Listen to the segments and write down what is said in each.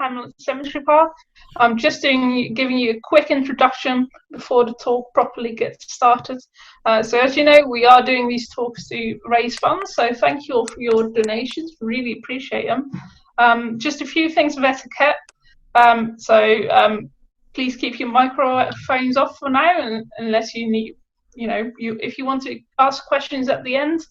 Hamlets Cemetery Park. I'm just giving you a quick introduction before the talk properly gets started. So as you know, we are doing these talks to raise funds, so thank you all for your donations, really appreciate them. Just a few things of etiquette. Please keep your microphones off for now, unless you need, if you want to ask questions at the end,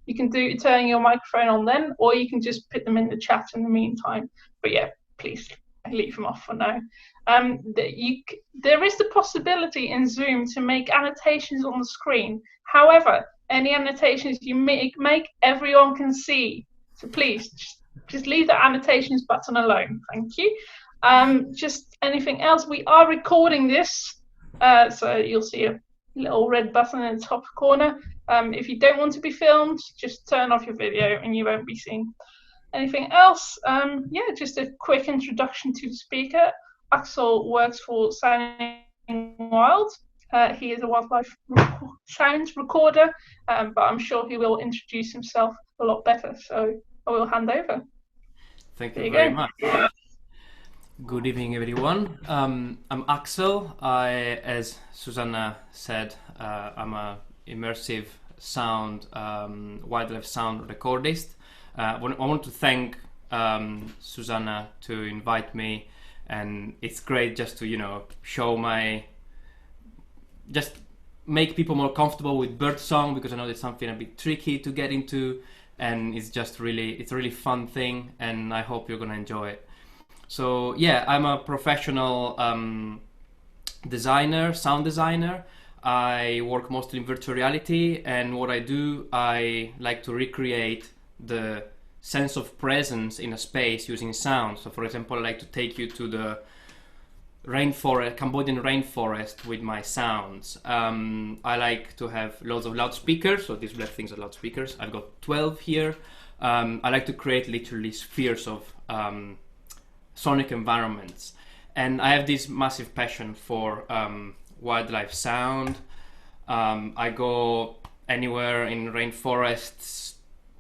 you can turn your microphone on then, or you can just put them in the chat in the meantime. But yeah, please leave them off for now. There is the possibility in Zoom to make annotations on the screen. However, any annotations you make everyone can see. So please just leave the annotations button alone. Thank you. Just anything else? We are recording this, so you'll see a little red button in the top corner. If you don't want to be filmed, just turn off your video and you won't be seen. Anything else? Just a quick introduction to the speaker. Axel works for Sounding Wild. He is a wildlife sounds recorder, but I'm sure he will introduce himself a lot better. So I will hand over. Thank you very much. Good evening, everyone. I'm Axel. As Susanna said, I'm a immersive sound, wildlife sound recordist. I want to thank Susanna to invite me, and it's great just to show just make people more comfortable with birdsong, because I know it's something a bit tricky to get into, and it's a really fun thing, and I hope you're gonna enjoy it. So yeah, I'm a professional sound designer. I work mostly in virtual reality, and what I do, I like to recreate the sense of presence in a space using sound. So for example, I like to take you to the Cambodian rainforest with my sounds. I like to have lots of loudspeakers, so these black things are loudspeakers. I've got 12 here. I like to create literally spheres of sonic environments, and I have this massive passion for wildlife sound. I go anywhere in rainforests,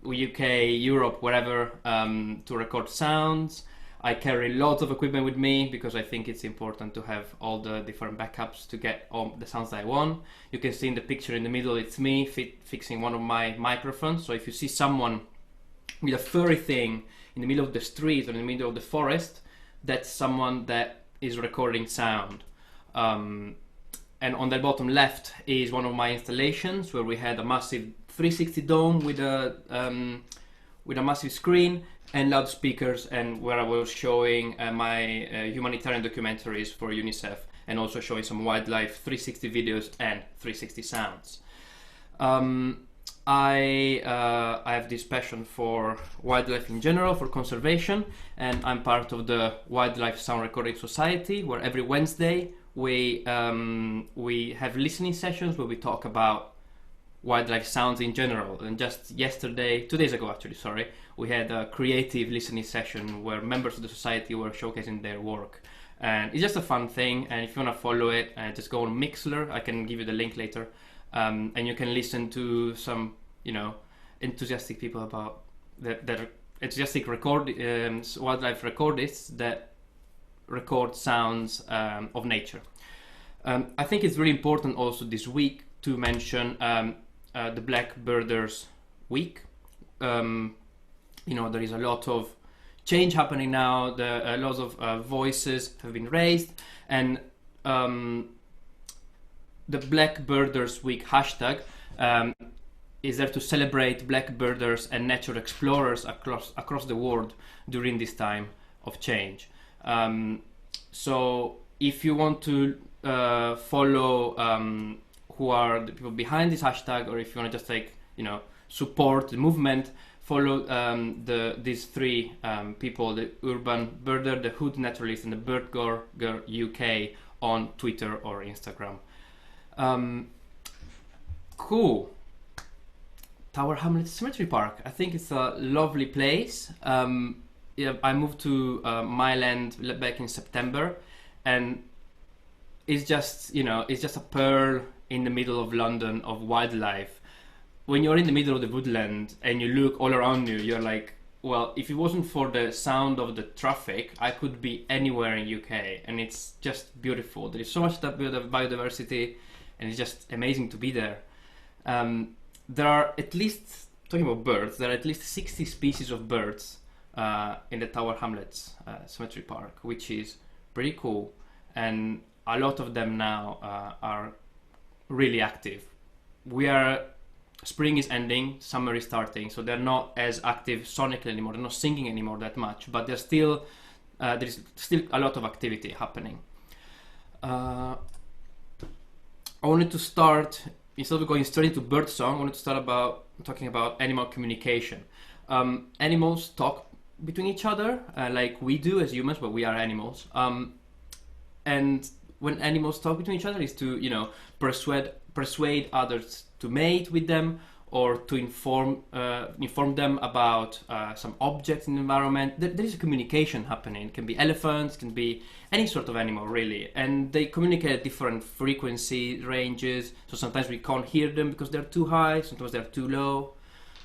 UK, Europe, wherever, to record sounds. I carry lots of equipment with me because I think it's important to have all the different backups to get all the sounds that I want. You can see in the picture in the middle, it's me fixing one of my microphones. So if you see someone with a furry thing in the middle of the street or in the middle of the forest, that's someone that is recording sound. And on the bottom left is one of my installations where we had a massive 360 dome with a massive screen and loudspeakers, and where I was showing my humanitarian documentaries for UNICEF, and also showing some wildlife 360 videos and 360 sounds. I have this passion for wildlife in general, for conservation, and I'm part of the Wildlife Sound Recording Society, where every Wednesday we have listening sessions where we talk about wildlife sounds in general. And just 2 days ago actually, we had a creative listening session where members of the society were showcasing their work. And it's just a fun thing, and if you want to follow it, just go on Mixler. I can give you the link later. And you can listen to some, enthusiastic people about that are enthusiastic wildlife recordists that record sounds of nature. I think it's really important also this week to mention the Blackbirders Week. There is a lot of change happening now. A lot of voices have been raised, and the Blackbirders Week hashtag is there to celebrate blackbirders and nature explorers across the world during this time of change. So if you want to follow who are the people behind this hashtag, or if you want to just support the movement, follow these three people: the urban birder, the hood naturalist, and the bird girl UK on Twitter or Instagram. Cool. Tower Hamlets Cemetery Park. I think it's a lovely place. I moved to Myland back in September, and it's just a pearl in the middle of London of wildlife. When you're in the middle of the woodland and you look all around you, you're like, well, if it wasn't for the sound of the traffic, I could be anywhere in UK, and it's just beautiful. There is so much biodiversity, and it's just amazing to be there. There are at least, talking about birds, there are at least 60 species of birds in the Tower Hamlets Cemetery Park, which is pretty cool, and a lot of them now are really active. Spring is ending, summer is starting, so they're not as active sonically anymore. They're not singing anymore that much, but there is still a lot of activity happening. I wanted to start, instead of going straight into birdsong, I wanted to start talking about animal communication. Animals talk between each other like we do as humans, but we are animals. And when animals talk between each other, is to persuade others to mate with them, or to inform them about some objects in the environment. There is a communication happening. It can be elephants, can be any sort of animal really, and they communicate at different frequency ranges. So sometimes we can't hear them because they're too high, sometimes they're too low.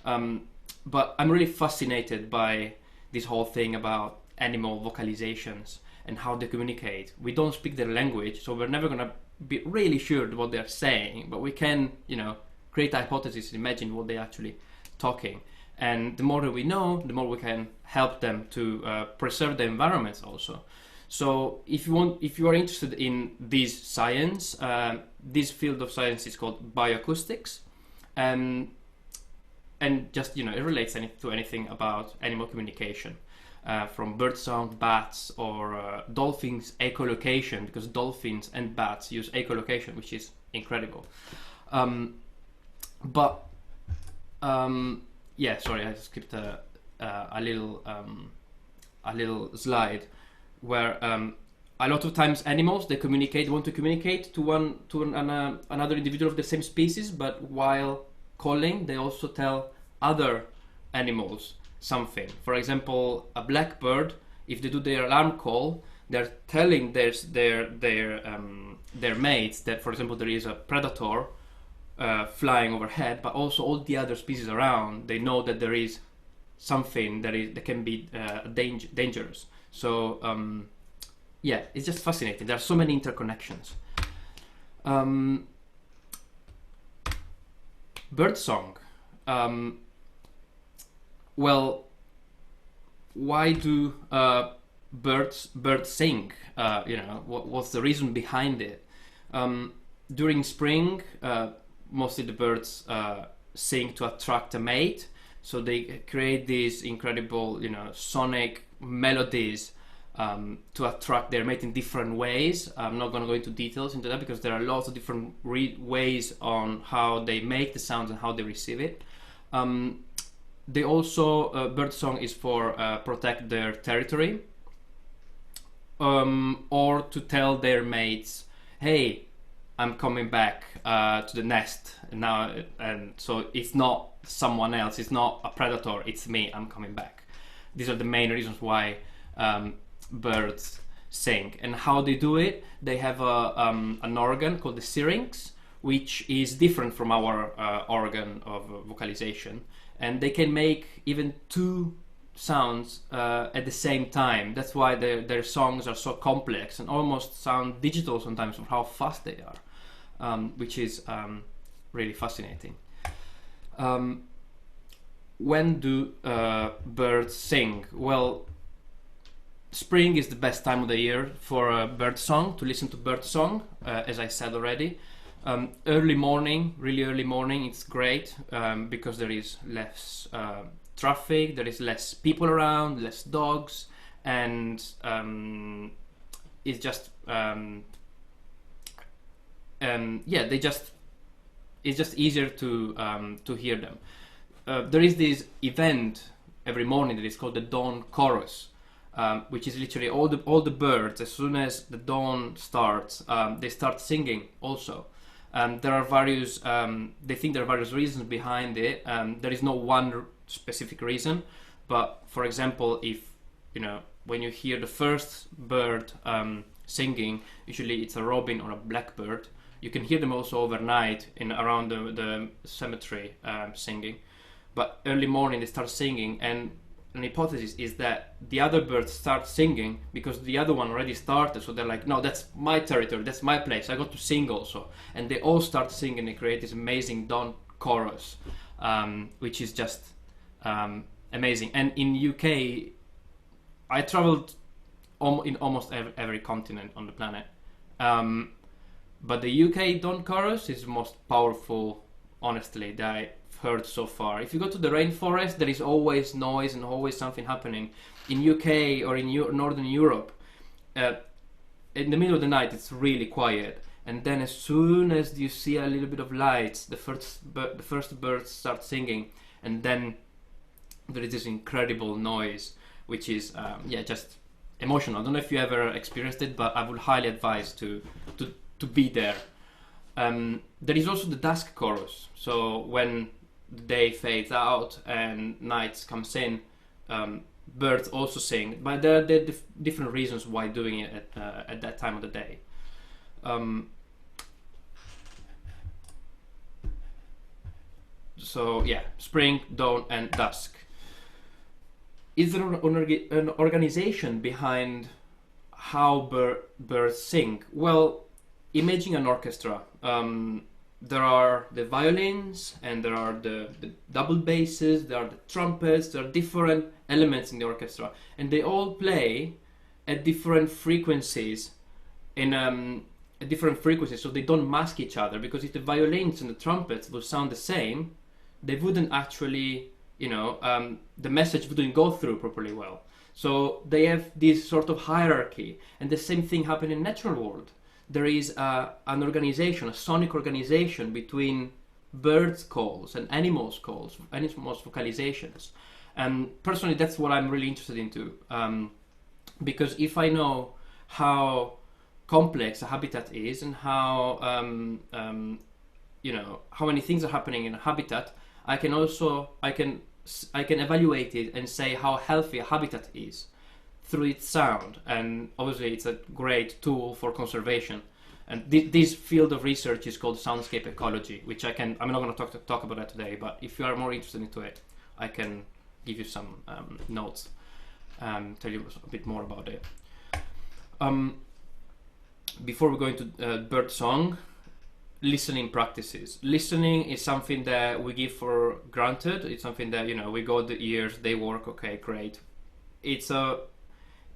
But I'm really fascinated by this whole thing about animal vocalizations and how they communicate. We don't speak their language, so we're never gonna be really sure what they're saying, but we can, create hypotheses, imagine what they're actually talking. And the more that we know, the more we can help them to preserve the environments also. So if you are interested in this science, this field of science is called bioacoustics, and just it relates to anything about animal communication, from birdsong, bats, or dolphins' echolocation, because dolphins and bats use echolocation, which is incredible. Sorry, I skipped a little slide where a lot of times animals want to communicate to another individual of the same species, but while calling, they also tell other animals something. For example, a blackbird, if they do their alarm call, they're telling their mates that, for example, there is a predator flying overhead, but also all the other species around, they know that there is something that can be dangerous. So it's just fascinating. There are so many interconnections. Birdsong. Well, why do birds sing? What's the reason behind it? During spring, mostly the birds sing to attract a mate. So they create these incredible, sonic melodies to attract their mate in different ways. I'm not going to go into details into that because there are lots of different ways on how they make the sounds and how they receive it. They also, birdsong is for protect their territory, or to tell their mates, hey, I'm coming back to the nest now, and so it's not someone else, it's not a predator, it's me, I'm coming back. These are the main reasons why birds sing. And how they do it, they have an organ called the syrinx, which is different from our organ of vocalization, and they can make even two sounds at the same time. That's why their songs are so complex and almost sound digital sometimes of how fast they are, which is really fascinating. When do birds sing? Well, spring is the best time of the year for bird song, to listen to bird song, as I said already. Early morning, really early morning, it's great because there is less traffic, there is less people around, less dogs, and it's just it's just easier to hear them. There is this event every morning that is called the dawn chorus, which is literally all the birds, as soon as the dawn starts, they start singing also. There are various, they think there are various reasons behind it. There is no one specific reason, but for example, if when you hear the first bird singing, usually it's a robin or a blackbird. You can hear them also overnight around the cemetery singing, but early morning they start singing, and an hypothesis is that the other birds start singing because the other one already started, so they're like, no, that's my territory, that's my place, I got to sing also, and they all start singing and create this amazing dawn chorus, which is just amazing. And in UK, I traveled in almost every continent on the planet, but the UK dawn chorus is the most powerful, honestly, that I've heard so far. If you go to the rainforest, there is always noise and always something happening. In UK or in Northern Europe, in the middle of the night it's really quiet, and then as soon as you see a little bit of lights, the first birds start singing, and then there is this incredible noise, which is just emotional. I don't know if you ever experienced it, but I would highly advise to be there. There is also the dusk chorus. So when the day fades out and night comes in, birds also sing, but there are different reasons why doing it at that time of the day. So yeah, spring, dawn, and dusk. Is there an organization behind how birds sing? Well, imagine an orchestra. There are the violins, and there are the double basses, there are the trumpets, there are different elements in the orchestra, and they all play at different frequencies, so they don't mask each other, because if the violins and the trumpets would sound the same, they wouldn't actually, the message wouldn't go through properly well. So they have this sort of hierarchy, and the same thing happened in natural world. There is an organization, a sonic organization between birds' calls and animals' calls, animals' vocalizations. And personally, that's what I'm really interested into, because if I know how complex a habitat is and how how many things are happening in a habitat, I can evaluate it and say how healthy a habitat is through its sound. And obviously it's a great tool for conservation, and this field of research is called soundscape ecology, which I'm not going to talk about that today, but if you are more interested into it, I can give you some notes, tell you a bit more about it. Before we go into birdsong, listening practices. Listening is something that we give for granted. It's something that we got the ears, they work, okay, great.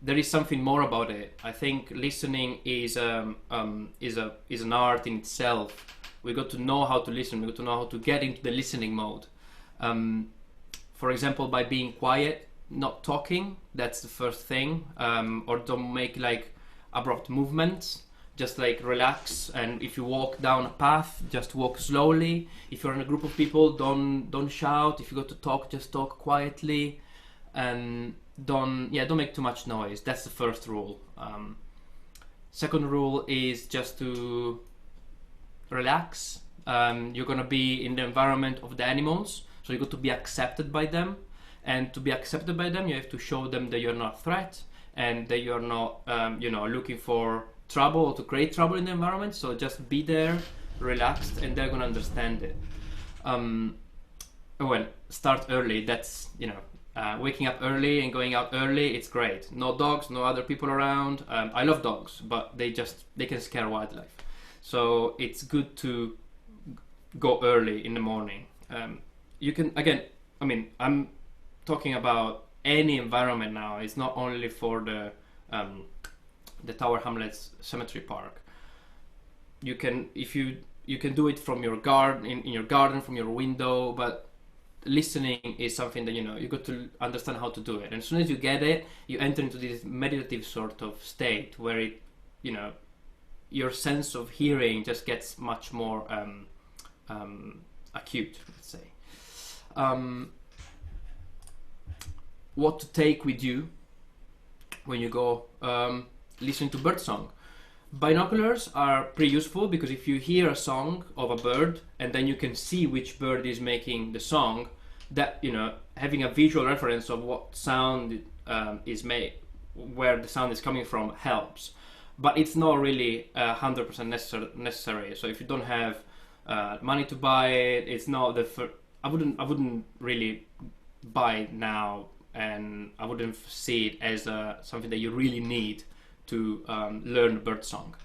There is something more about it. I think listening is an art in itself. We got to know how to listen. We got to know how to get into the listening mode. For example, by being quiet, not talking. That's the first thing. Or don't make like abrupt movements. Just like relax. And if you walk down a path, just walk slowly. If you're in a group of people, don't shout. If you go to talk, just talk quietly. And don't make too much noise. That's the first rule. Second rule is just to relax. You're gonna be in the environment of the animals, so you got to be accepted by them, and to be accepted by them you have to show them that you're not a threat and that you're not looking for trouble or to create trouble in the environment. So just be there, relaxed, and they're gonna understand it. Well, start early. That's waking up early and going out early, it's great. No dogs, no other people around. I love dogs, but they can scare wildlife. So it's good to go early in the morning. You can, again, I'm talking about any environment now. It's not only for the Tower Hamlets Cemetery Park. You can do it from your garden, in your garden, from your window, but listening is something that you got to understand how to do it. And as soon as you get it, you enter into this meditative sort of state where your sense of hearing just gets much more acute, let's say. What to take with you when you go listen to birdsong. Binoculars are pretty useful, because if you hear a song of a bird and then you can see which bird is making the song, that having a visual reference of what sound is made, where the sound is coming from, helps. But it's not really 100% necessary. So if you don't have money to buy it, it's not I wouldn't really buy it now and I wouldn't see it as something that you really need to learn birdsong.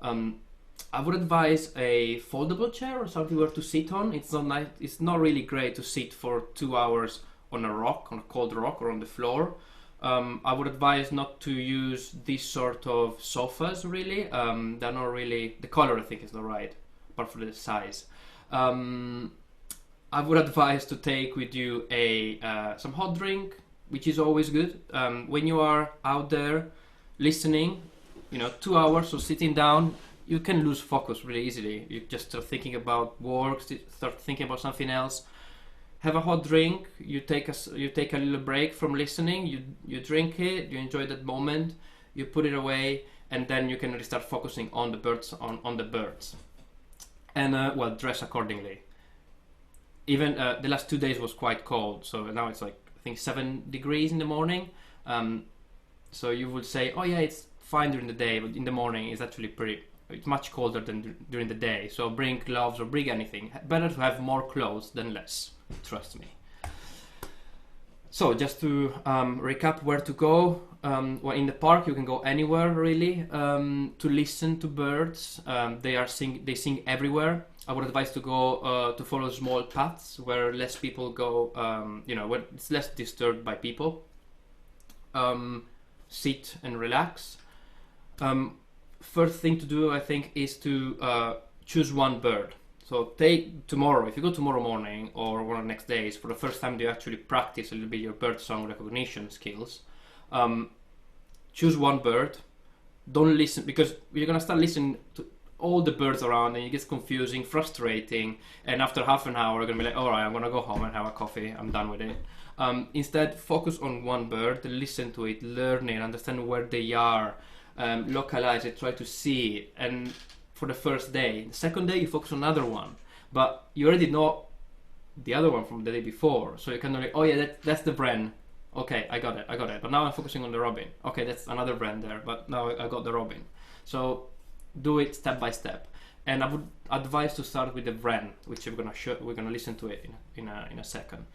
I would advise a foldable chair or something where to sit on. It's not nice. It's not really great to sit for 2 hours on a rock, on a cold rock, or on the floor. I would advise not to use these sort of sofas. Really, they're not really. The color I think is not right, apart from the size. I would advise to take with you some hot drink, which is always good. When you are out there listening, 2 hours or sitting down, you can lose focus really easily. You just start thinking about work, start thinking about something else. Have a hot drink. You take a little break from listening. You drink it. You enjoy that moment. You put it away, and then you can really start focusing on the birds. On the birds, and dress accordingly. Even the last 2 days was quite cold, so now it's like I think 7 degrees in the morning. So you would say, oh yeah, it's fine during the day, but in the morning it's actually it's much colder than during the day. So bring gloves or bring anything. Better to have more clothes than less, trust me. So just to recap where to go. Well, in the park you can go anywhere really to listen to birds. They sing everywhere. I would advise to go to follow small paths where less people go. Where it's less disturbed by people. Sit and relax. First thing to do, I think, is to choose one bird. So take tomorrow, if you go tomorrow morning or one of the next days, for the first time you actually practice a little bit your birdsong recognition skills. Choose one bird. Don't listen, because you're gonna start listening to all the birds around and it gets confusing, frustrating, and after half an hour you're gonna be like, alright, I'm gonna go home and have a coffee, I'm done with it. Instead, focus on one bird, listen to it, learn it, understand where they are, localize it, try to see it. And for the first day, the second day you focus on another one, but you already know the other one from the day before, so you can know, like, oh yeah, that's the Wren. Okay, I got it. But now I'm focusing on the robin. Okay, that's another Wren there, but now I got the robin. So do it step by step. And I would advise to start with the Wren, which we're gonna listen to it in a second.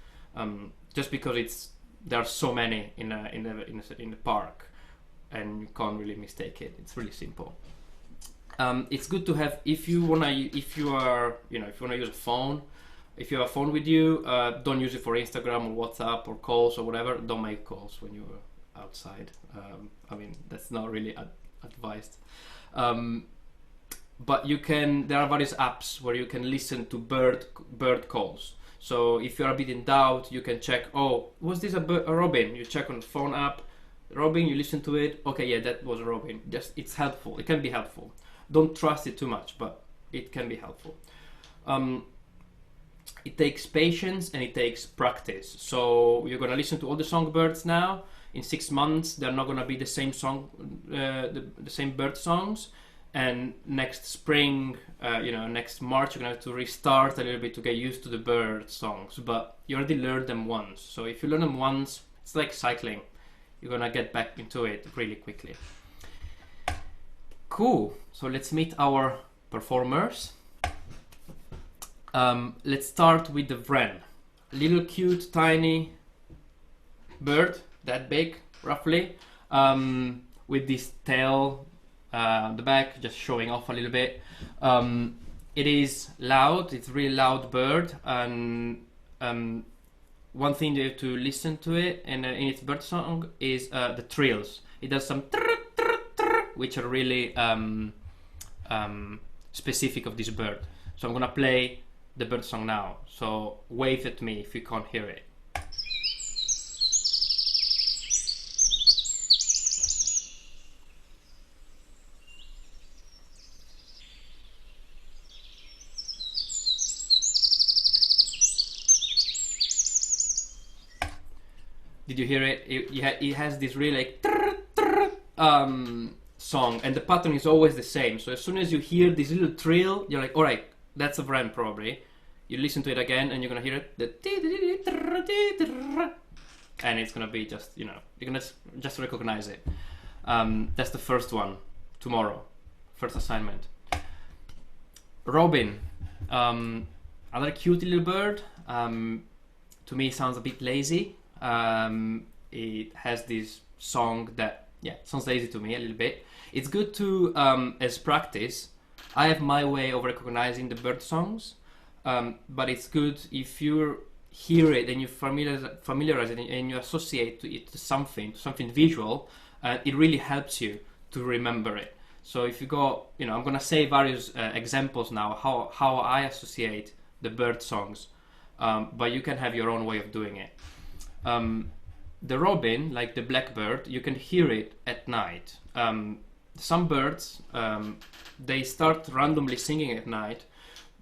Just because there are so many in the park, and you can't really mistake it. It's really simple. It's good to have, if you wanna use a phone. If you have a phone with you, don't use it for Instagram or WhatsApp or calls or whatever. Don't make calls when you're outside. That's not really advised. But there are various apps where you can listen to bird calls. So if you're a bit in doubt, you can check, oh, was this a robin? You check on the phone app, robin, you listen to it. Okay, yeah, that was a robin. It's helpful. It can be helpful. Don't trust it too much, but it can be helpful. It takes patience and it takes practice. So you're gonna listen to all the songbirds now. In 6 months, they're not gonna be the same song, the same bird songs. And next spring, next March, you're gonna have to restart a little bit to get used to the bird songs. But you already learned them once. So if you learn them once, it's like cycling. You're gonna get back into it really quickly. Cool. So let's meet our performers. Let's start with the Wren. A little cute, tiny bird, that big, roughly, with this tail, the back just showing off a little bit. It is loud, it's a really loud bird, and one thing you have to listen to it in its bird song is the trills. It does some which are really specific of this bird. So I'm gonna play the bird song now. So wave at me if you can't hear it. Did you hear it? It has this really song, and the pattern is always the same. So as soon as you hear this little trill, you're like, all right, that's a Wren probably. You listen to it again, and you're gonna hear it, and it's gonna be just, you're gonna just recognize it. That's the first one tomorrow, first assignment. Robin, another cute little bird. To me, it sounds a bit lazy. it has this song that sounds lazy to me a little bit. It's good to as practice. I have my way of recognizing the bird songs, but it's good if you hear it and you familiarize it and you associate it to something visual. It really helps you to remember it. So if you go, I'm gonna say various examples now how I associate the bird songs, but you can have your own way of doing it. The robin, like the blackbird, you can hear it at night. Some birds, they start randomly singing at night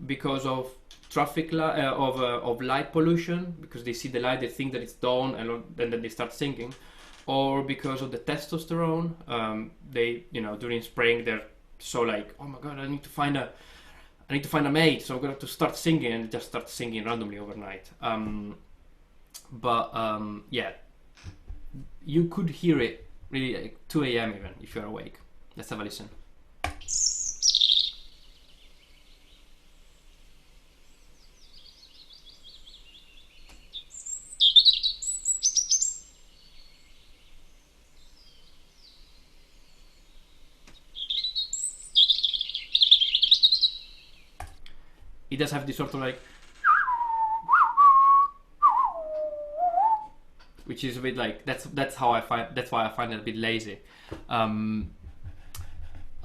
because of of light pollution, because they see the light, they think that it's dawn, and then they start singing, or because of the testosterone. They, during spring, they're so like, oh my god, I need to find a mate, so I'm gonna have to start singing, and just start singing randomly overnight. You could hear it really like 2 a.m. even if you're awake. Let's have a listen. It does have this sort of like, which is a bit like, that's why I find it a bit lazy. I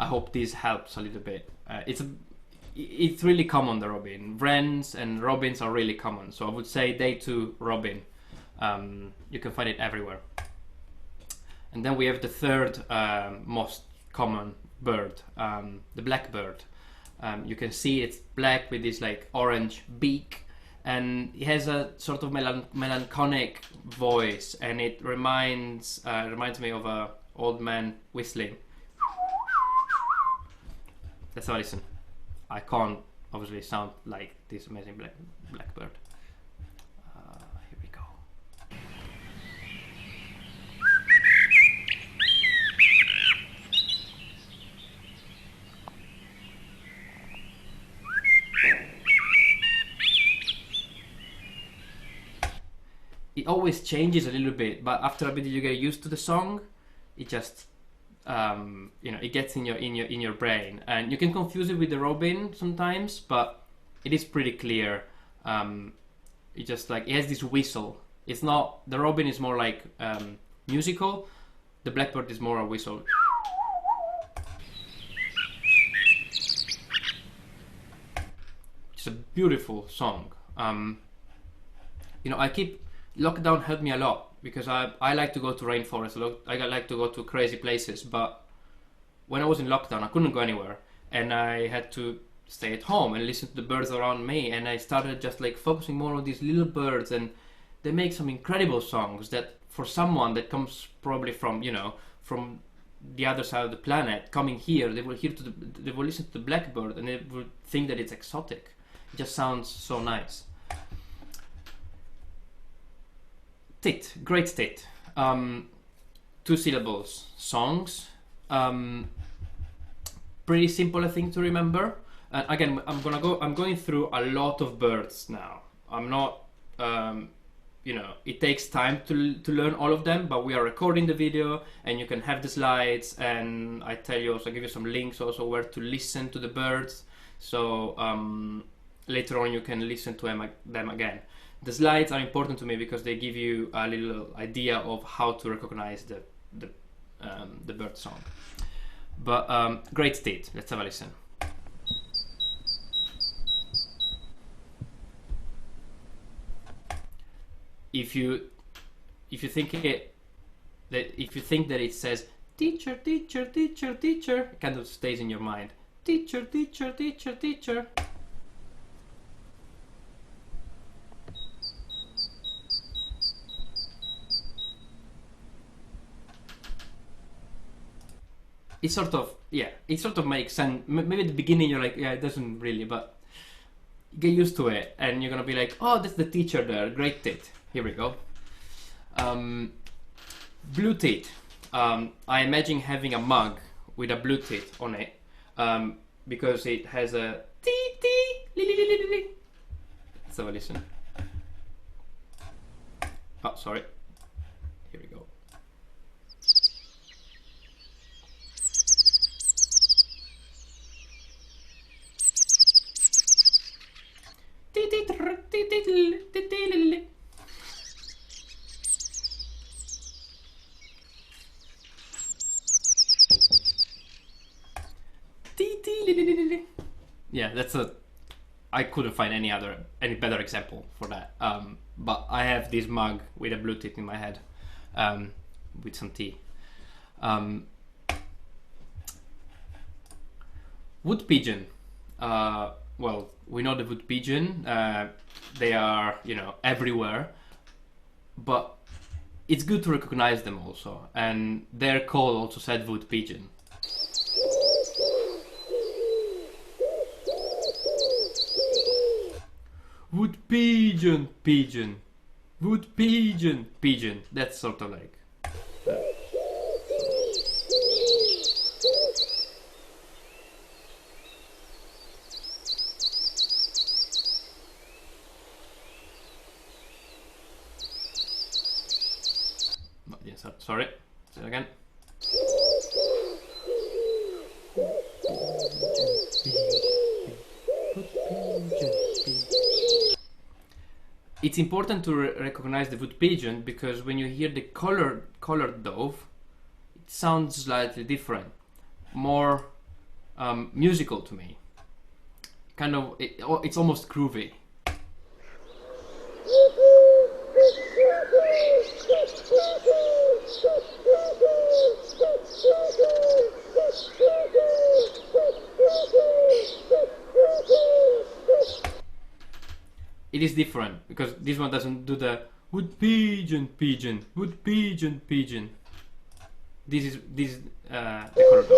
hope this helps a little bit. It's really common, the robin. Wrens and robins are really common, so I would say day 2 robin. You can find it everywhere. And then we have the third most common bird, the blackbird. You can see it's black with this like orange beak, and it has a sort of melancholic voice, and it reminds me of a old man whistling. Let's have a listen. I can't obviously sound like this amazing blackbird. Here we go. It always changes a little bit, but after a bit you get used to the song. It just it gets in your brain, and you can confuse it with the robin sometimes, but it is pretty clear. It just like, it has this whistle. It's not, the robin is more like musical. The blackbird is more a whistle. It's a beautiful song. Lockdown helped me a lot, because I like to go to rainforest. I like to go to crazy places, but when I was in lockdown, I couldn't go anywhere, and I had to stay at home and listen to the birds around me, and I started just like focusing more on these little birds, and they make some incredible songs that, for someone that comes probably from from the other side of the planet, coming here, they will listen to the blackbird, and they will think that it's exotic. It just sounds so nice. Tit, great tit. 2 syllables songs. Pretty simple, I think, to remember. And again, I'm going through a lot of birds now. I'm not, it takes time to learn all of them, but we are recording the video, and you can have the slides, and I tell you also, give you some links also where to listen to the birds. So later on you can listen to them again. The slides are important to me because they give you a little idea of how to recognize the bird song. But great tit. Let's have a listen. If you think that it says teacher, teacher, teacher, teacher, it kind of stays in your mind. Teacher, teacher, teacher, teacher. It sort of makes sense. Maybe at the beginning you're like, yeah, it doesn't really, but get used to it, and you're gonna be like, oh, that's the teacher there. Great tit. Here we go. Blue tit. I imagine having a mug with a blue tit on it, because it has a tee tee. Let's have a listen. Oh, sorry. Here we go. Yeah, that's a. I couldn't find any better example for that. But I have this mug with a blue tip in my head, with some tea. Wood pigeon. Well, we know the wood pigeon. They are, everywhere. But it's good to recognize them also. And their call also said wood pigeon. Wood pigeon, pigeon. Wood pigeon, pigeon. That's sort of like. Sorry. Say it again. It's important to recognize the wood pigeon because when you hear the colored dove, it sounds slightly different, more musical to me. Kind of, it's almost groovy. It is different because this one doesn't do the wood pigeon, pigeon, wood pigeon, pigeon. This is the corridor.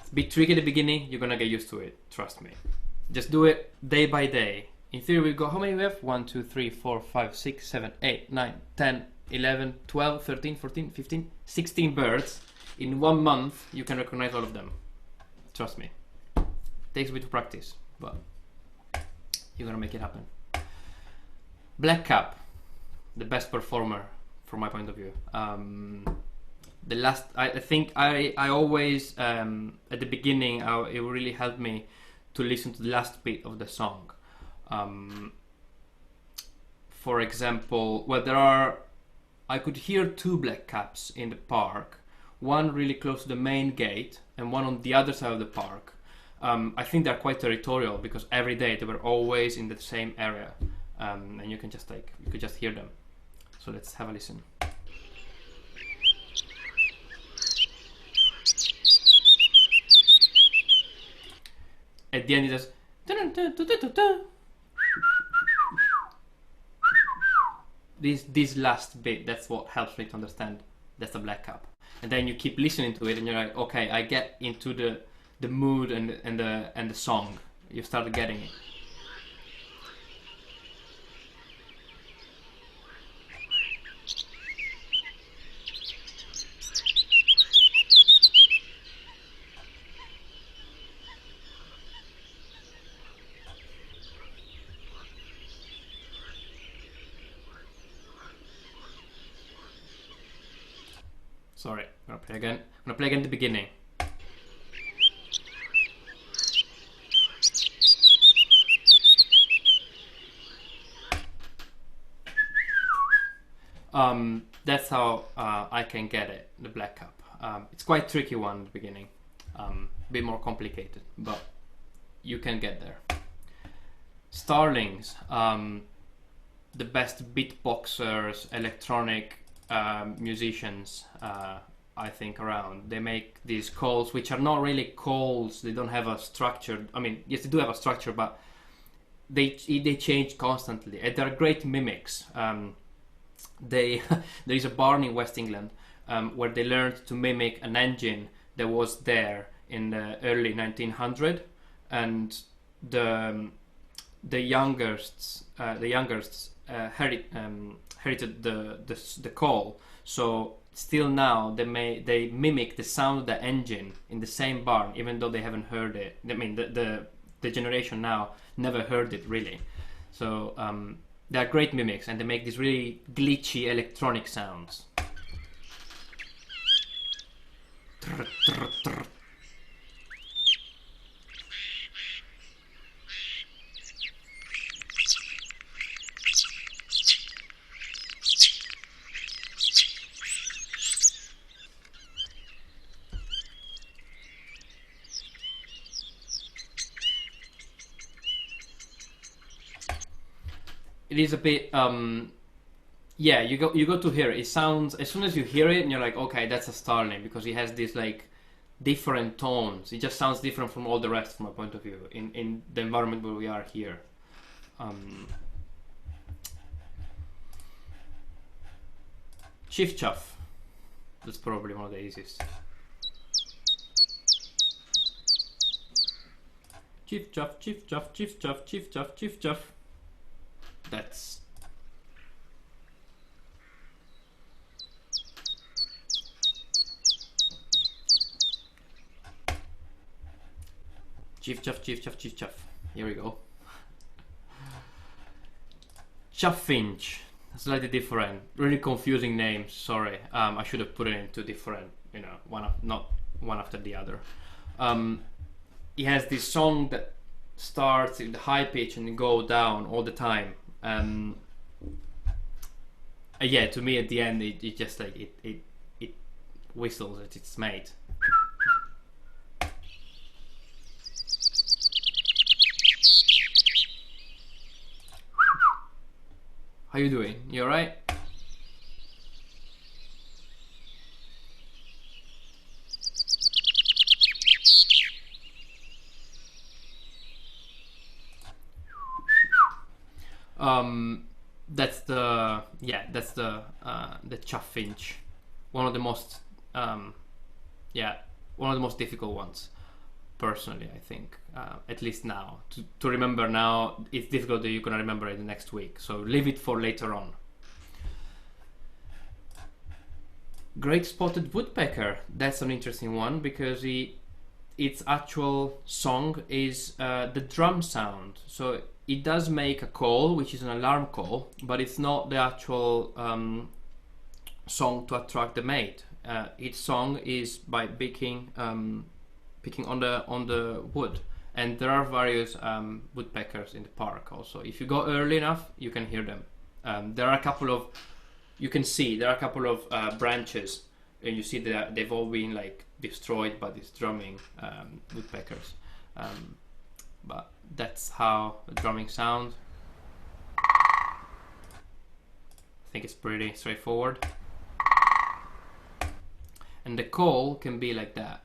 It's a bit tricky at the beginning. You're gonna get used to it. Trust me. Just do it day by day. In theory, we go. How many we have? 1, 2, 3, 4, 5, 6, 7, 8, 9, 10. 11, 12, 13, 14, 15, 16 birds. In 1 month, you can recognize all of them. Trust me. Takes a bit of practice, but you're gonna make it happen. Blackcap, the best performer from my point of view. The last, I think I always, at the beginning, it really helped me to listen to the last bit of the song. For example, well, I could hear 2 blackcaps in the park, one really close to the main gate and one on the other side of the park. I think they're quite territorial because every day they were always in the same area, and you could just hear them. So let's have a listen. At the end it does. This last bit, that's what helps me to understand that's a blackcap. And then you keep listening to it and you're like, okay, I get into the mood and the song. You start getting it. Sorry, I'm gonna play again. I'm gonna play again the beginning. That's how I can get it, the blackcap. It's quite tricky one at the beginning, a bit more complicated, but you can get there. Starlings, the best beatboxers, electronic musicians, I think, around. They make these calls which are not really calls. They don't have a structure. I mean, yes, they do have a structure, but they change constantly. And they're great mimics. There is a barn in West England where they learned to mimic an engine that was there in the early 1900s, and the youngest inherited the call. So still now they mimic the sound of the engine in the same barn, even though they haven't heard it. I mean, the generation now never heard it really. So they are great mimics, and they make these really glitchy electronic sounds. Trr, trr, trr. It is a bit yeah, you go to hear it. It sounds, as soon as you hear it and you're like, okay, that's a starling, because it has these like different tones. It just sounds different from all the rest from my point of view in the environment where we are here. Chiff chaff. That's probably one of the easiest. Chiff chaff, chiff chaff, chiff chaff, chiff chaff, chiff chaff. That's chiff chaff, chiff chaff, chiff chaff. Here we go. Chaffinch. Slightly different. Really confusing names. Sorry. I should have put it into different. You know, not one after the other. He has this song that starts in the high pitch and go down all the time. Yeah, to me at the end it just like it whistles at its mate. How you doing? You alright? That's the chaffinch, one of the most one of the most difficult ones, personally. I think at least now to remember now. It's difficult that you're gonna remember it the next week, so leave it for later on. Great spotted woodpecker. That's an interesting one because its actual song is the drum sound. So it does make a call, which is an alarm call, but it's not the actual song to attract the mate. Its song is by picking on the wood, and there are various woodpeckers in the park. Also, if you go early enough, you can hear them. There are a couple of, you can see there are a couple of branches, and you see that they've all been like destroyed by these drumming woodpeckers. But that's how the drumming sounds. I think it's pretty straightforward. And the call can be like that.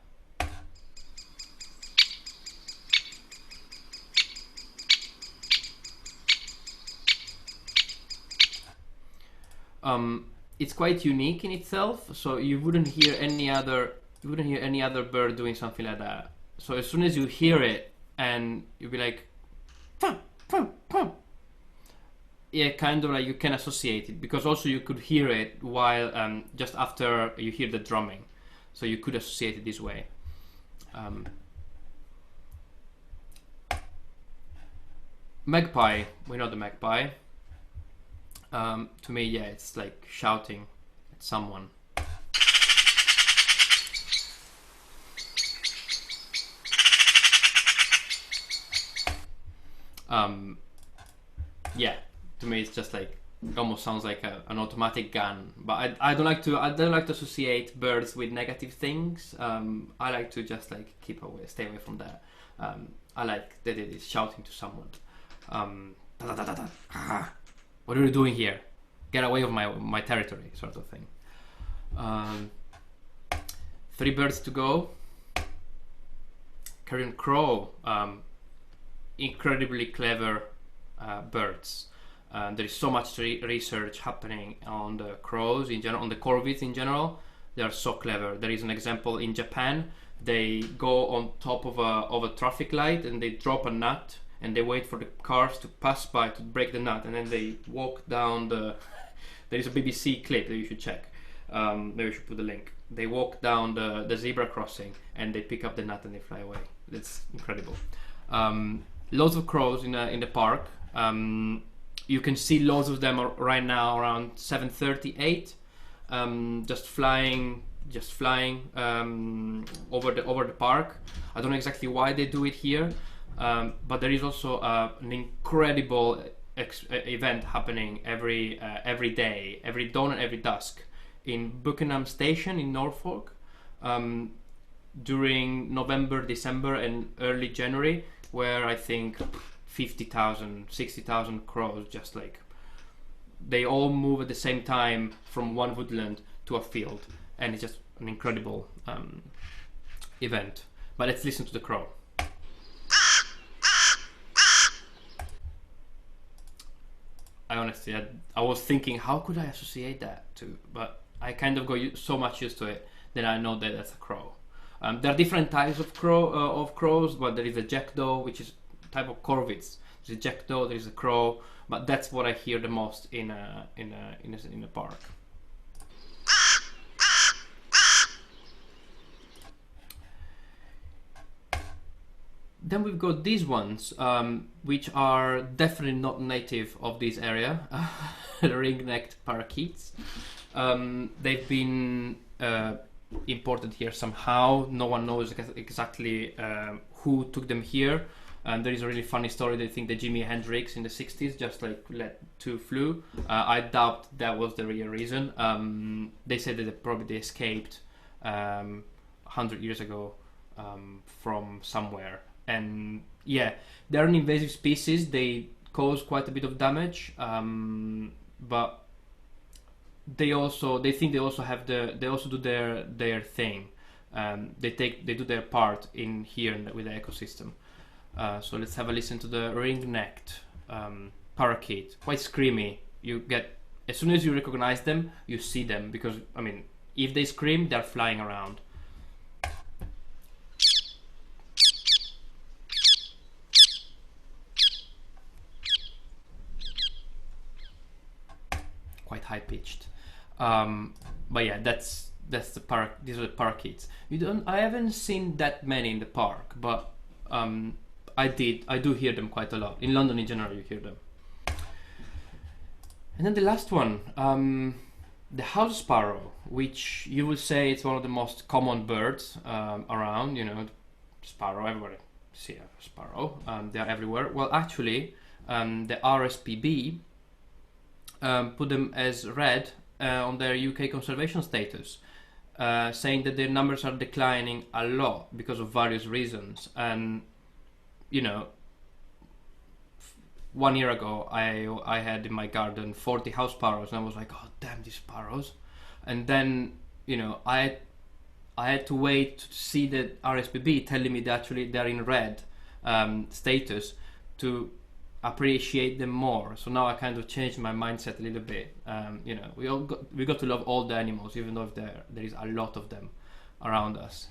It's quite unique in itself, so you wouldn't hear any other bird doing something like that. So as soon as you hear it, and you'll be like, pum, pum, pum. Yeah, kind of like you can associate it, because also you could hear it while just after you hear the drumming, so you could associate it this way. Magpie, we know the magpie. To me, yeah, it's like shouting at someone. Yeah, to me it's just like, it almost sounds like an automatic gun. But I don't like to associate birds with negative things. I like to just like stay away from that. I like that it is shouting to someone. What are you doing here? Get away of my territory, sort of thing. 3 birds to go. Carrion Crow, incredibly clever birds. There is so much research happening on the crows in general, on the corvids in general. They are so clever. There is an example in Japan. They go on top of a traffic light and they drop a nut, and they wait for the cars to pass by to break the nut, and then they walk down the. There is a BBC clip that you should check. Maybe we should put the link. They walk down the zebra crossing and they pick up the nut and they fly away. It's incredible. Lots of crows in the park. You can see loads of them right now around 7:38, just flying just flying over the park. I don't know exactly why they do it here, but there is also an incredible event happening every day, every dawn and every dusk, in Buckingham Station in Norfolk, during November, December, and early January, where I think 50,000, 60,000 crows just like they all move at the same time from one woodland to a field, and it's just an incredible event. But let's listen to the crow. I honestly, I was thinking, how could I associate that to? But I kind of got so much used to it that I know that that's a crow. There are different types of crows, but there is a jackdaw, which is a type of corvids. There's a jackdaw, there's a crow, but that's what I hear the most in a park. Then we've got these ones, which are definitely not native of this area, ring-necked parakeets. They've been imported here somehow. No one knows exactly who took them here. There is a really funny story. They think that Jimi Hendrix in the 60s just like let two flew. I doubt that was the real reason. They said that they probably escaped 100 years ago from somewhere. And yeah, they're an invasive species. They cause quite a bit of damage, but they think they also do their thing. They do their part in here with the ecosystem. So let's have a listen to the ring-necked parakeet. Quite screamy. You get, as soon as you recognize them, you see them, because I mean, if they scream, they're flying around. Quite high pitched, but yeah, that's the park. These are the parakeets. I haven't seen that many in the park, but I do hear them quite a lot. In London in general, you hear them. And then the last one, the house sparrow, which you will say it's one of the most common birds around. You know, sparrow, everywhere see a sparrow. They are everywhere. Well, actually, the RSPB put them as red on their UK conservation status, saying that their numbers are declining a lot because of various reasons. And you know, 1 year ago I had in my garden 40 house sparrows, and I was like, oh damn, these sparrows. And then, you know, I had to wait to see the RSPB telling me that actually they're in red status to appreciate them more. So now I kind of changed my mindset a little bit. You know, we got to love all the animals, even though there is a lot of them around us.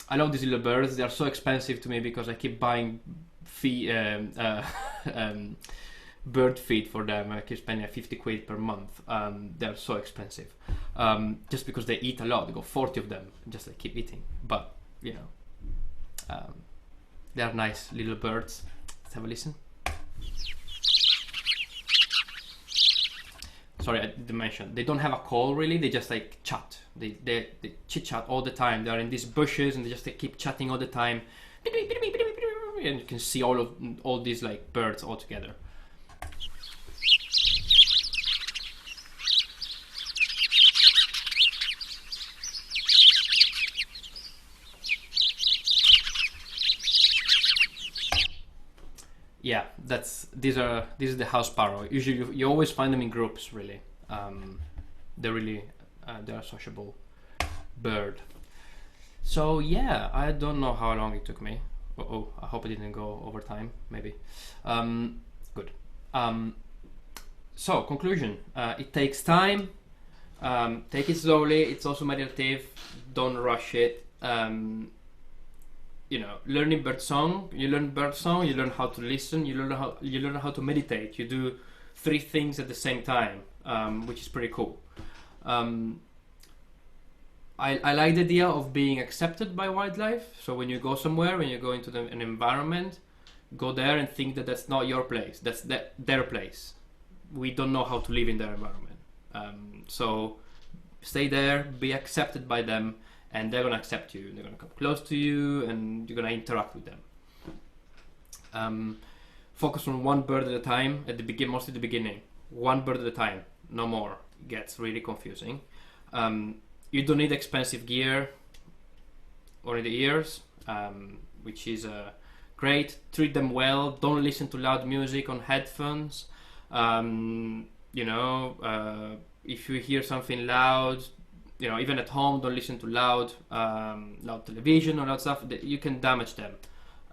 I love these little birds. They are so expensive to me because I keep buying bird feed for them. I keep spending 50 quid per month. They're so expensive, just because they eat a lot. They got 40 of them, just like keep eating. But you know, they are nice little birds. Let's have a listen. Sorry, I didn't mention. They don't have a call really. They just like chat. They chit chat all the time. They're in these bushes and they just keep chatting all the time. And you can see all these like birds all together. Yeah, these are the house sparrow. Usually you always find them in groups, really. They're a sociable bird. So yeah, I don't know how long it took me. I hope I didn't go over time. Maybe. Good. So conclusion: it takes time. Take it slowly. It's also meditative. Don't rush it. You know, learning birdsong. You learn birdsong. You learn how to listen. You learn how to meditate. You do 3 things at the same time, which is pretty cool. I like the idea of being accepted by wildlife. So when you go somewhere, when you go into an environment, go there and think that that's not your place. That's their place. We don't know how to live in their environment. So stay there, be accepted by them, and they're gonna accept you. They're gonna come close to you, and you're gonna interact with them. Focus on one bird at a time at the mostly the beginning. One bird at a time, no more. It gets really confusing. You don't need expensive gear, only the ears, which is great. Treat them well. Don't listen to loud music on headphones. If you hear something loud, even at home, don't listen to loud television or loud stuff. You can damage them.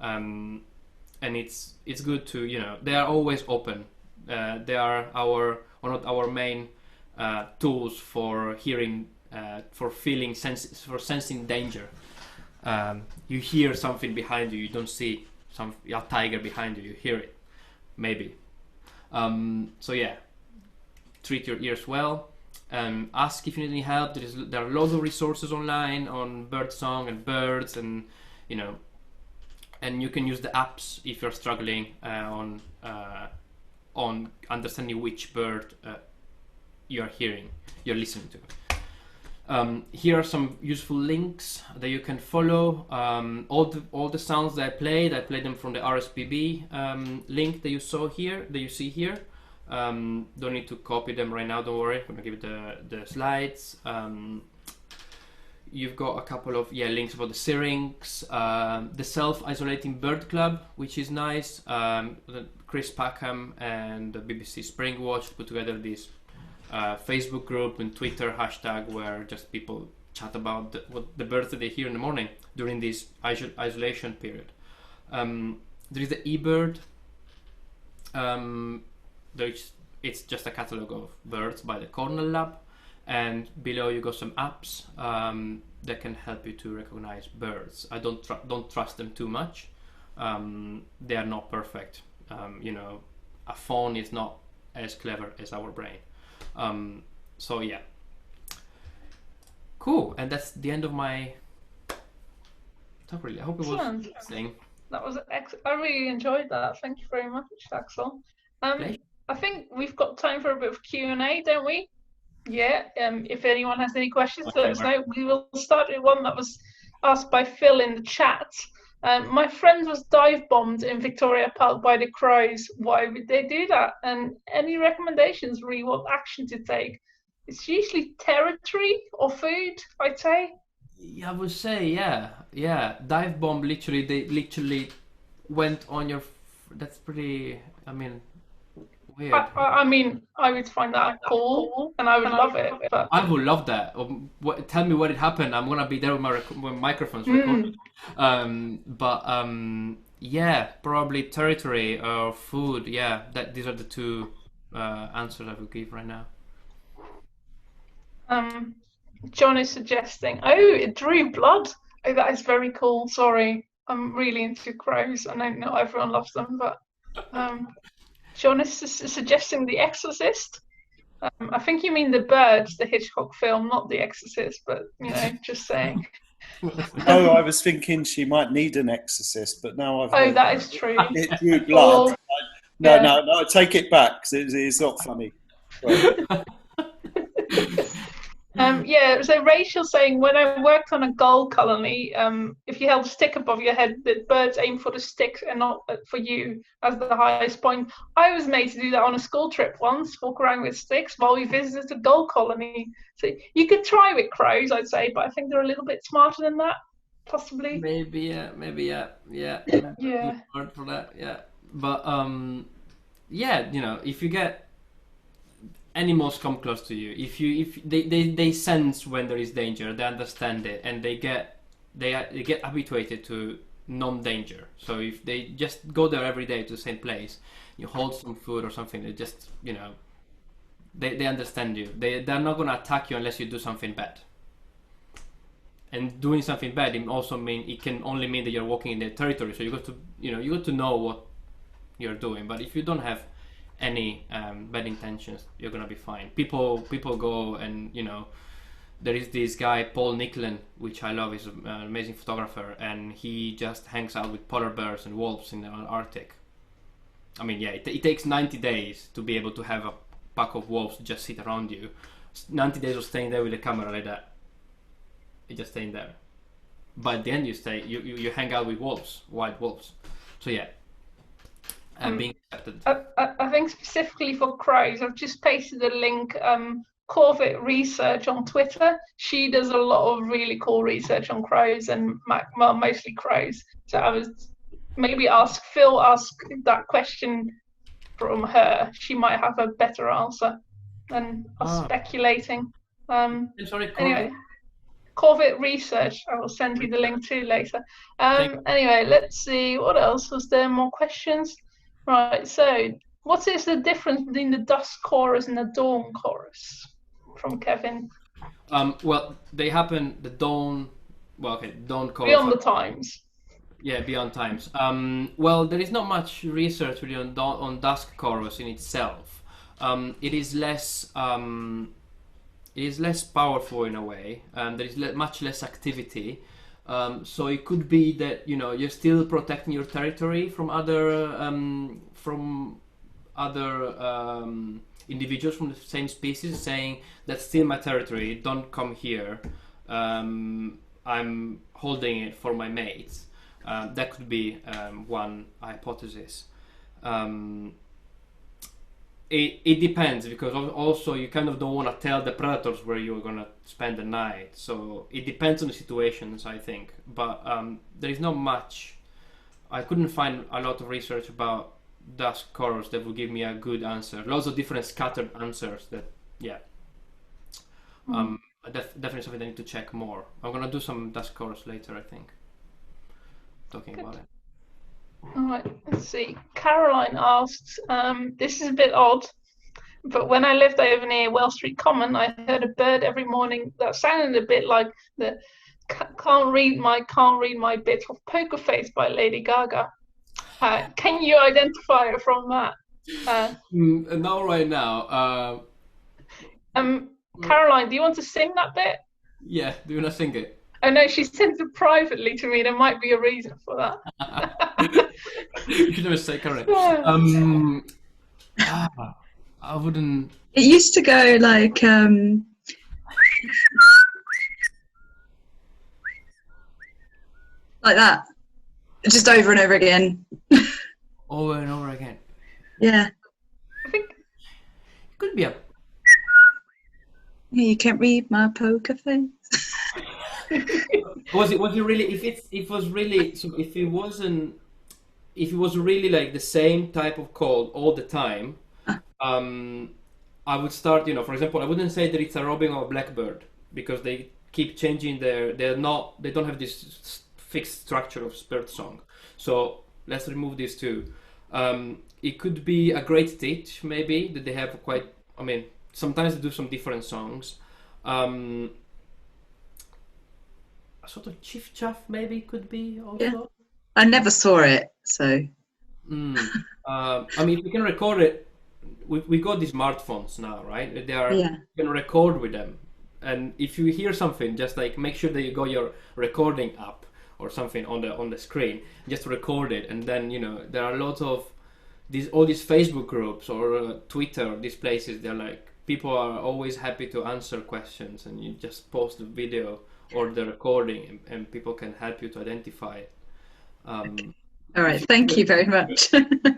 And it's good to, they are always open. They are one of our main tools for hearing, for sensing danger. You hear something behind you, you don't see a tiger behind you, you hear it, maybe. Treat your ears well. Ask if you need any help. There are lots of resources online on birdsong and birds, and and you can use the apps if you're struggling on understanding which bird you're listening to. Here are some useful links that you can follow. All the sounds that I played them from the RSPB link that you see here. Don't need to copy them right now, don't worry. I'm gonna give it the slides. You've got a couple of links about the syrinx, the self-isolating bird club, which is nice. Chris Packham and the BBC Springwatch put together this Facebook group and Twitter hashtag where just people chat about the birds that they hear in the morning during this isolation period. There is the eBird. It's just a catalogue of birds by the Cornell Lab, and below you got some apps that can help you to recognize birds. I don't trust them too much. They are not perfect. A phone is not as clever as our brain. Cool, and that's the end of my talk. Really, I hope it was interesting. That was I really enjoyed that. Thank you very much, Axel. I think we've got time for a bit of Q&A, don't we? Yeah. If anyone has any questions, let us know. We will start with one that was asked by Phil in the chat. My friend was dive bombed in Victoria Park by the crows. Why would they do that? And any recommendations, re what action to take? It's usually territory or food, I'd say. Yeah, I would say, yeah. Dive bomb, they literally went on your. That's pretty. Weird. I would find that cool, and I would love it. But I would love that. Tell me what it happened. I'm gonna be there with my microphones recorded. Probably territory or food. Yeah, these are the two answers I would give right now. John is suggesting. Oh, it drew blood. Oh, that is very cool. Sorry, I'm really into crows. I know not everyone loves them, but. John is suggesting The Exorcist. I think you mean The Birds, the Hitchcock film, not The Exorcist, but, just saying. Oh, I was thinking she might need an exorcist, but now I've... Oh, that is true. It drew blood. No, take it back, because it's not funny. So Rachel's saying, when I worked on a gull colony, if you held a stick above your head, the birds aim for the stick and not for you as the highest point. I was made to do that on a school trip once, walk around with sticks while we visited a gull colony. So you could try with crows, I'd say, but I think they're a little bit smarter than that, possibly. Maybe, yeah. Hard for that, yeah. But if you get animals come close to you, if they sense when there is danger, they understand it, and they get habituated to non-danger. So if they just go there every day to the same place, you hold some food or something, they just they understand you. They're not gonna attack you unless you do something bad. And doing something bad it can only mean that you're walking in their territory. So you got to know what you're doing. But if you don't have any bad intentions, you're gonna be fine. People go and there is this guy Paul Nicklin, which I love. He's an amazing photographer, and he just hangs out with polar bears and wolves in the Arctic. It takes 90 days to be able to have a pack of wolves just sit around you. 90 days of staying there with the camera like that. It's just staying there. But at the end, you hang out with wolves, white wolves. So yeah, and being accepted. I think specifically for crows, I've just pasted a link. Corvette Research on Twitter. She does a lot of really cool research on crows and mostly crows. So I was maybe ask that question from her. She might have a better answer than us speculating. Anyway, Corvette Research. I will send you the link too later. Anyway, let's see. What else? Was there more questions? Right. So, what is the difference between the dusk chorus and the dawn chorus? From Kevin. Well, they happen the dawn. Well, okay, dawn chorus. Beyond the times. Yeah, beyond times. Well, there is not much research really on dusk chorus in itself. It is less powerful in a way, and there is much less activity. So it could be that you're still protecting your territory from other individuals from the same species, saying that's still my territory. Don't come here. I'm holding it for my mates. That could be one hypothesis. It depends, because also you kind of don't want to tell the predators where you're going to spend the night. So it depends on the situations, I think. But there is not much. I couldn't find a lot of research about dusk chorus that would give me a good answer. Lots of different scattered answers that, yeah. Definitely something I need to check more. I'm going to do some dusk chorus later, I think. Talking about it. All right, let's see. Caroline asks, this is a bit odd, but when I lived over near Wells Street Common, I heard a bird every morning that sounded a bit like the Can't Read My Bit of Poker Face by Lady Gaga. Can you identify it from that? Not right now. Caroline, do you want to sing that bit? Yeah, do you want to sing it? Oh no, she sent it privately to me. There might be a reason for that. You should never say correct. I wouldn't. It used to go like that, just over and over again. Over and over again. Yeah. I think it could be a. You can't read my poker face. Was it really? If it was really, so if it was really like the same type of call all the time, I would start. For example, I wouldn't say that it's a robin or a blackbird, because they keep changing they don't have this fixed structure of birdsong. So let's remove these two. It could be a great stitch, maybe, that they have quite. I mean, sometimes they do some different songs. A sort of chiff chaff maybe could be also. Yeah. I never saw it, so. I mean, if you can record it, we got these smartphones now, right? They are. Yeah. You can record with them, and if you hear something, just like make sure that you got your recording app or something on the screen, just record it, and then there are lots of all these Facebook groups or Twitter, these places. They're like, people are always happy to answer questions, and you just post the video or the recording, and people can help you to identify it. All right, thank you very much.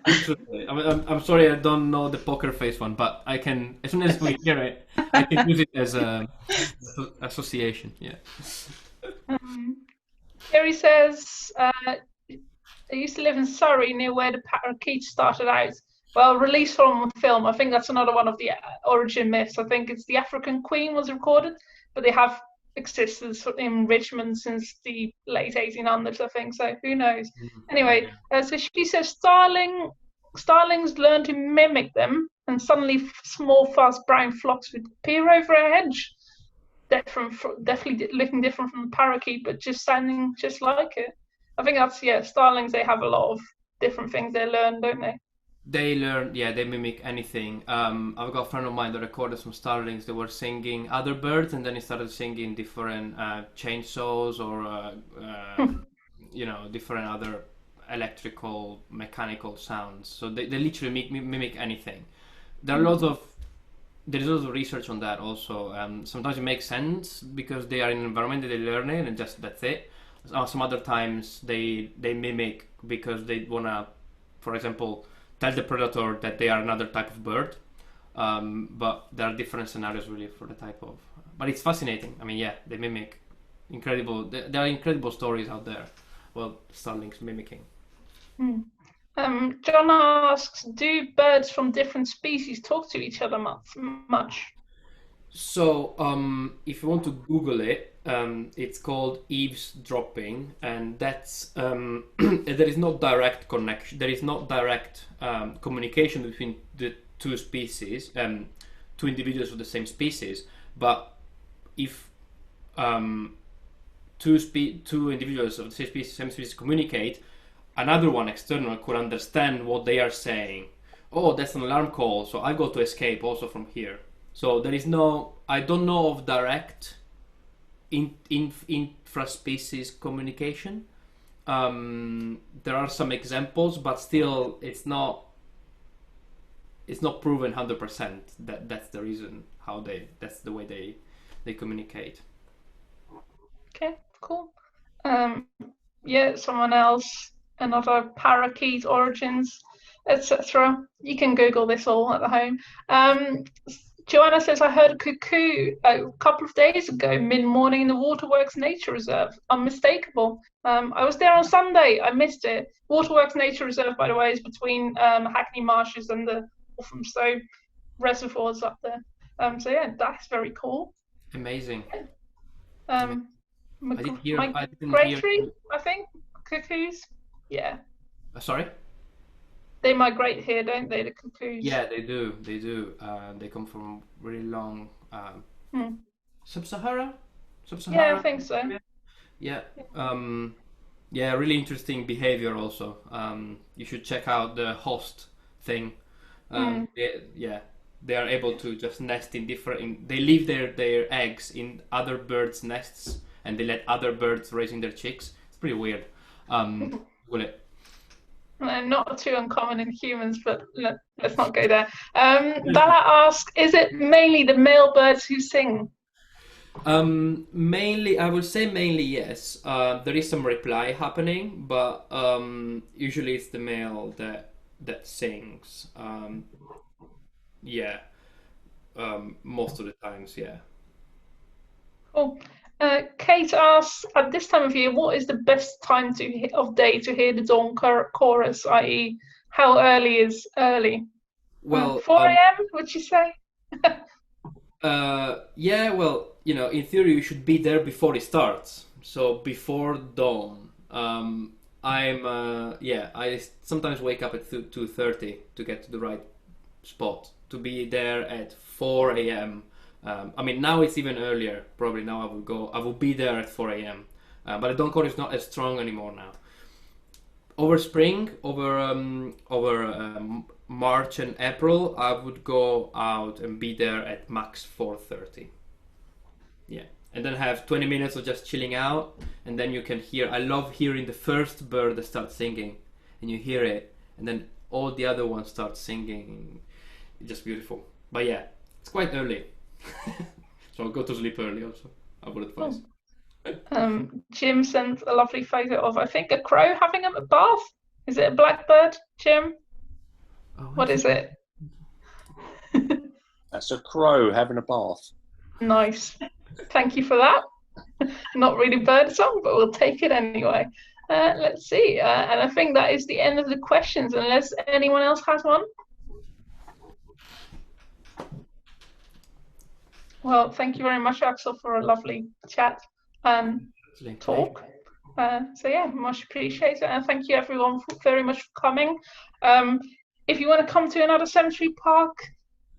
Absolutely. I'm sorry, I don't know the poker face one, but I can, as soon as we hear it, I can use it as a association. Yeah. Gary says, I used to live in Surrey, near where the parakeet started out. Well, released from film. I think that's another one of the origin myths. I think it's the African Queen was recorded, but they have existed in Richmond since the late 1800s, I think. So who knows? Anyway, so she says starlings learn to mimic them, and suddenly small, fast brown flocks would appear over a hedge. Definitely looking different from the parakeet, but just sounding just like it. I think that's, starlings, they have a lot of different things they learn, don't they? They learn, they mimic anything. I've got a friend of mine that recorded some starlings. They were singing other birds, and then he started singing different chainsaws or, different other electrical, mechanical sounds. So they literally mimic anything. There are lots of there is also research on that also. Sometimes it makes sense because they are in an environment that they learn it and just that's it. Some other times they mimic because they wanna, for example, tell the predator that they are another type of bird. But there are different scenarios really for the type of. But it's fascinating. I mean, yeah, they mimic. Incredible. There are incredible stories out there. Well, starlings mimicking. John asks, do birds from different species talk to each other much? So, if you want to Google it, it's called eavesdropping, and that's there is no direct connection. There is not direct communication between the two species, two individuals of the same species. But if two individuals of the same species communicate, another one external could understand what they are saying. Oh, that's an alarm call, so I go to escape also from here. So there is no, I don't know of direct intra-species communication. There are some examples, but still it's not proven 100% that that's the reason that's the way they communicate. Okay, cool. Yeah, someone else, another parakeet origins, etc. You can Google this all at home. Joanna says, I heard a cuckoo a couple of days ago, mid-morning in the Waterworks Nature Reserve. Unmistakable. I was there on Sunday. I missed it. Waterworks Nature Reserve, by the way, is between Hackney Marshes and the Walthamstow reservoirs up there. So yeah, that's very cool. Amazing. Migratory, I think, cuckoos. Yeah. Sorry? They migrate here, don't they, the cuckoos? Yeah, they do. They come from really long Sub-Sahara? Yeah, I think so. Yeah. Yeah, really interesting behavior also. You should check out the host thing. They are able to just nest in different. They leave their eggs in other birds' nests, and they let other birds raising their chicks. It's pretty weird. Will it? Not too uncommon in humans, but let's not go there. Bella asks, is it mainly the male birds who sing? Mainly, I would say mainly yes. There is some reply happening, but usually it's the male that sings. Yeah. Most of the times, yeah. Cool. Kate asks, at this time of year, what is the best time of day to hear the dawn chorus, i.e., how early is early? Well, 4 a.m., would you say? Yeah, well, in theory, you should be there before it starts. So before dawn. I sometimes wake up at 2:30 to get to the right spot. To be there at 4 a.m. I mean, now it's even earlier. Probably now I will be there at 4 a.m. But the dawn chorus is not as strong anymore now. Over spring, over March and April, I would go out and be there at max 4:30. Yeah, and then have 20 minutes of just chilling out, and then you can hear. I love hearing the first bird that starts singing, and you hear it, and then all the other ones start singing. It's just beautiful. But yeah, it's quite early, so I'll go to sleep early. Also, I would advise. Jim sent a lovely photo of, I think, a crow having a bath. Is it a blackbird, Jim? Oh, what is it? That's a crow having a bath. Nice. Thank you for that. Not really birdsong, but we'll take it anyway. Let's see. And I think that is the end of the questions, unless anyone else has one. Well, thank you very much, Axel, for a lovely chat and talk. So yeah, much appreciated, and thank you everyone very much for coming. If you want to come to another cemetery park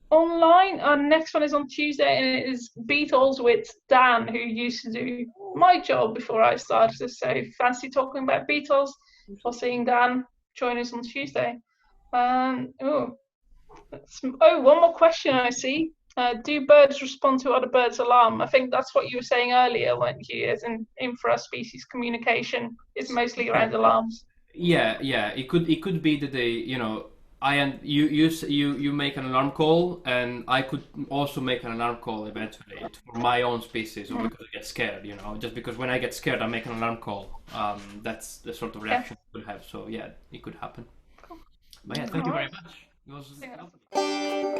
online, our next one is on Tuesday, and it is Beetles with Dan, who used to do my job before I started. So fancy talking about Beetles or seeing Dan, join us on Tuesday. One more question I see. Do birds respond to other birds' alarm? I think that's what you were saying earlier, weren't you? As in infra-species communication is mostly around alarms. Yeah. It could be that they, you make an alarm call, and I could also make an alarm call eventually for my own species, or because I get scared, just because when I get scared I make an alarm call. That's the sort of reaction I could have. So yeah, it could happen. But yeah, thank you very much. It was lovely.